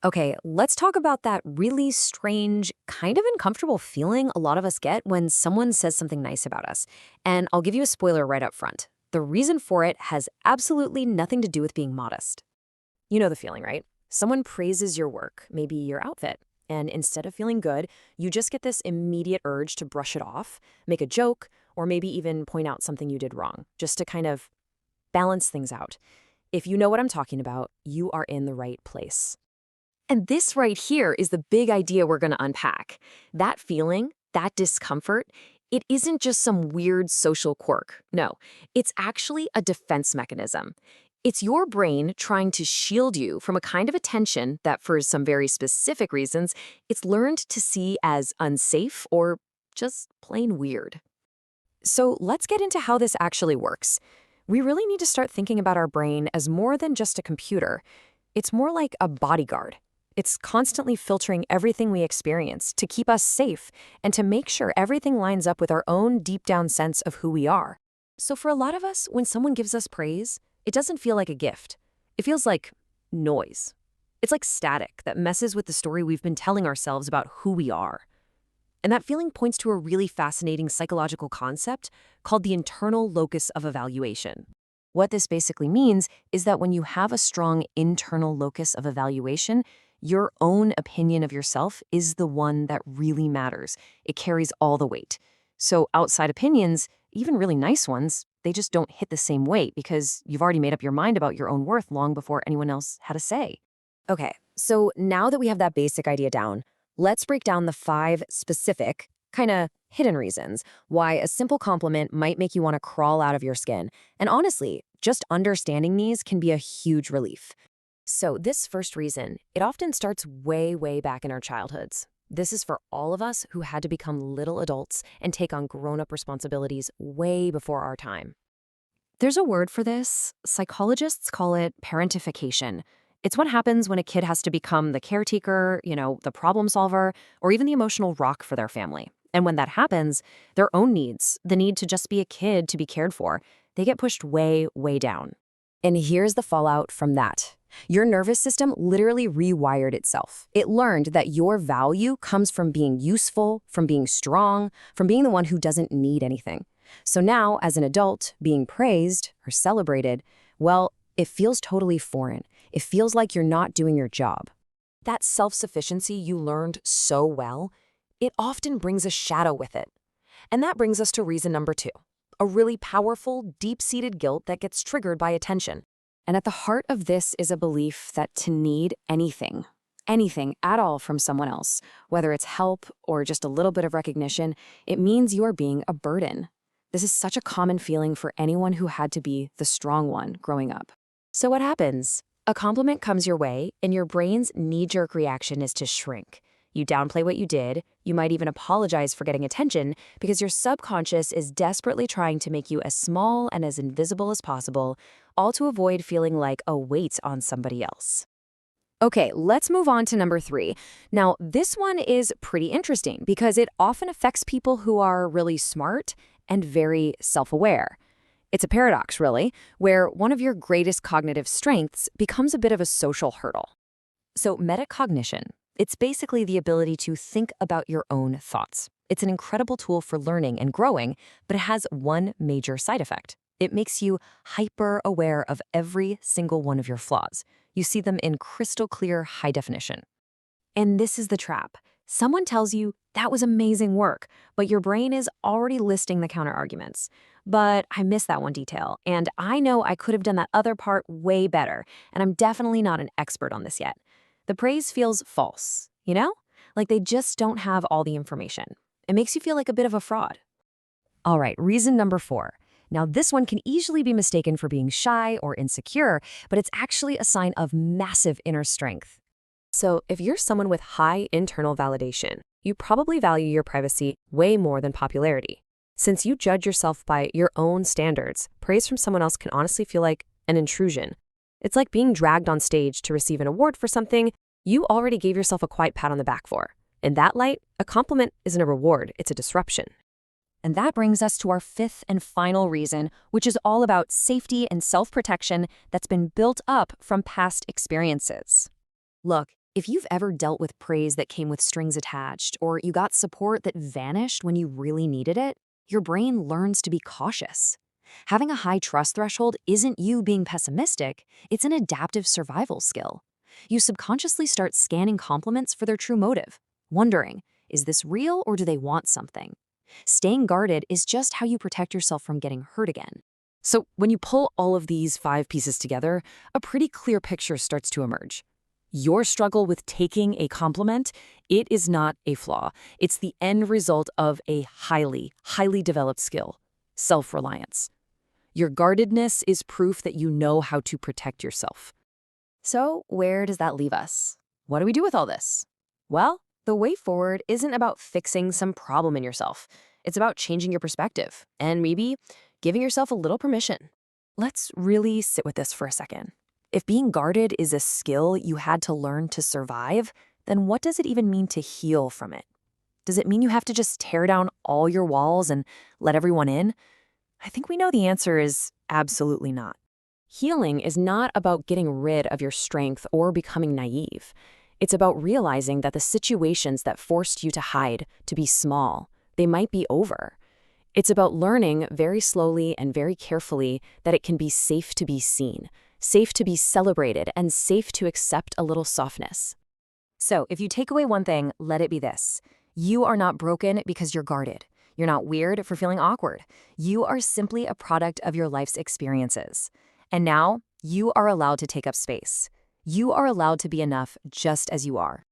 Okay, let's talk about that really strange, kind of uncomfortable feeling a lot of us get when someone says something nice about us. And I'll give you a spoiler right up front. The reason for it has absolutely nothing to do with being modest. You know the feeling, right? Someone praises your work, maybe your outfit, and instead of feeling good, you just get this immediate urge to brush it off, make a joke, or maybe even point out something you did wrong, just to kind of balance things out. If you know what I'm talking about, you are in the right place. And this right here is the big idea we're going to unpack. That feeling, that discomfort, it isn't just some weird social quirk. No, it's actually a defense mechanism. It's your brain trying to shield you from a kind of attention that, for some very specific reasons, it's learned to see as unsafe or just plain weird. So let's get into how this actually works. We really need to start thinking about our brain as more than just a computer. It's more like a bodyguard. It's constantly filtering everything we experience to keep us safe and to make sure everything lines up with our own deep down sense of who we are. So for a lot of us, when someone gives us praise, it doesn't feel like a gift. It feels like noise. It's like static that messes with the story we've been telling ourselves about who we are. And that feeling points to a really fascinating psychological concept called the internal locus of evaluation. What this basically means is that when you have a strong internal locus of evaluation, your own opinion of yourself is the one that really matters. It carries all the weight. So outside opinions, even really nice ones, they just don't hit the same weight because you've already made up your mind about your own worth long before anyone else had a say. Okay, so now that we have that basic idea down, let's break down the 5 specific, kind of hidden reasons why a simple compliment might make you want to crawl out of your skin. And honestly, just understanding these can be a huge relief. So this first reason, it often starts way, way back in our childhoods. This is for all of us who had to become little adults and take on grown-up responsibilities way before our time. There's a word for this. Psychologists call it parentification. It's what happens when a kid has to become the caretaker, the problem solver, or even the emotional rock for their family. And when that happens, their own needs, the need to just be a kid to be cared for, they get pushed way, way down. And here's the fallout from that. Your nervous system literally rewired itself. It learned that your value comes from being useful, from being strong, from being the one who doesn't need anything. So now, as an adult, being praised or celebrated, well, it feels totally foreign. It feels like you're not doing your job. That self-sufficiency you learned so well, it often brings a shadow with it. And that brings us to reason number 2, a really powerful, deep-seated guilt that gets triggered by attention. And at the heart of this is a belief that to need anything at all from someone else, whether it's help or just a little bit of recognition, it means you're being a burden. This is such a common feeling for anyone who had to be the strong one growing up. So what happens? A compliment comes your way, and your brain's knee-jerk reaction is to shrink. You downplay what you did, you might even apologize for getting attention because your subconscious is desperately trying to make you as small and as invisible as possible, all to avoid feeling like a weight on somebody else. Okay, let's move on to number 3. Now, this one is pretty interesting because it often affects people who are really smart and very self-aware. It's a paradox, really, where one of your greatest cognitive strengths becomes a bit of a social hurdle. So metacognition, it's basically the ability to think about your own thoughts. It's an incredible tool for learning and growing, but it has one major side effect. It makes you hyper-aware of every single one of your flaws. You see them in crystal clear high definition. And this is the trap. Someone tells you, that was amazing work, but your brain is already listing the counterarguments. But I missed that one detail, and I know I could have done that other part way better, and I'm definitely not an expert on this yet. The praise feels false, Like they just don't have all the information. It makes you feel like a bit of a fraud. All right, reason number 4. Now, this one can easily be mistaken for being shy or insecure, but it's actually a sign of massive inner strength. So if you're someone with high internal validation, you probably value your privacy way more than popularity. Since you judge yourself by your own standards, praise from someone else can honestly feel like an intrusion. It's like being dragged on stage to receive an award for something you already gave yourself a quiet pat on the back for. In that light, a compliment isn't a reward, it's a disruption. And that brings us to our 5th and final reason, which is all about safety and self-protection that's been built up from past experiences. Look, If you've ever dealt with praise that came with strings attached, or you got support that vanished when you really needed it, your brain learns to be cautious. Having a high trust threshold isn't you being pessimistic, it's an adaptive survival skill. You subconsciously start scanning compliments for their true motive, wondering, is this real or do they want something? Staying guarded is just how you protect yourself from getting hurt again. So when you pull all of these 5 pieces together, a pretty clear picture starts to emerge. Your struggle with taking a compliment, it is not a flaw. It's the end result of a highly, highly developed skill, self-reliance. Your guardedness is proof that you know how to protect yourself. So where does that leave us? What do we do with all this? Well, the way forward isn't about fixing some problem in yourself. It's about changing your perspective and maybe giving yourself a little permission. Let's really sit with this for a second. If being guarded is a skill you had to learn to survive, then what does it even mean to heal from it? Does it mean you have to just tear down all your walls and let everyone in? I think we know the answer is absolutely not. Healing is not about getting rid of your strength or becoming naive. It's about realizing that the situations that forced you to hide, to be small, they might be over. It's about learning very slowly and very carefully that it can be safe to be seen, safe to be celebrated, and safe to accept a little softness. So if you take away one thing, let it be this. You are not broken because you're guarded. You're not weird for feeling awkward. You are simply a product of your life's experiences. And now, you are allowed to take up space. You are allowed to be enough just as you are.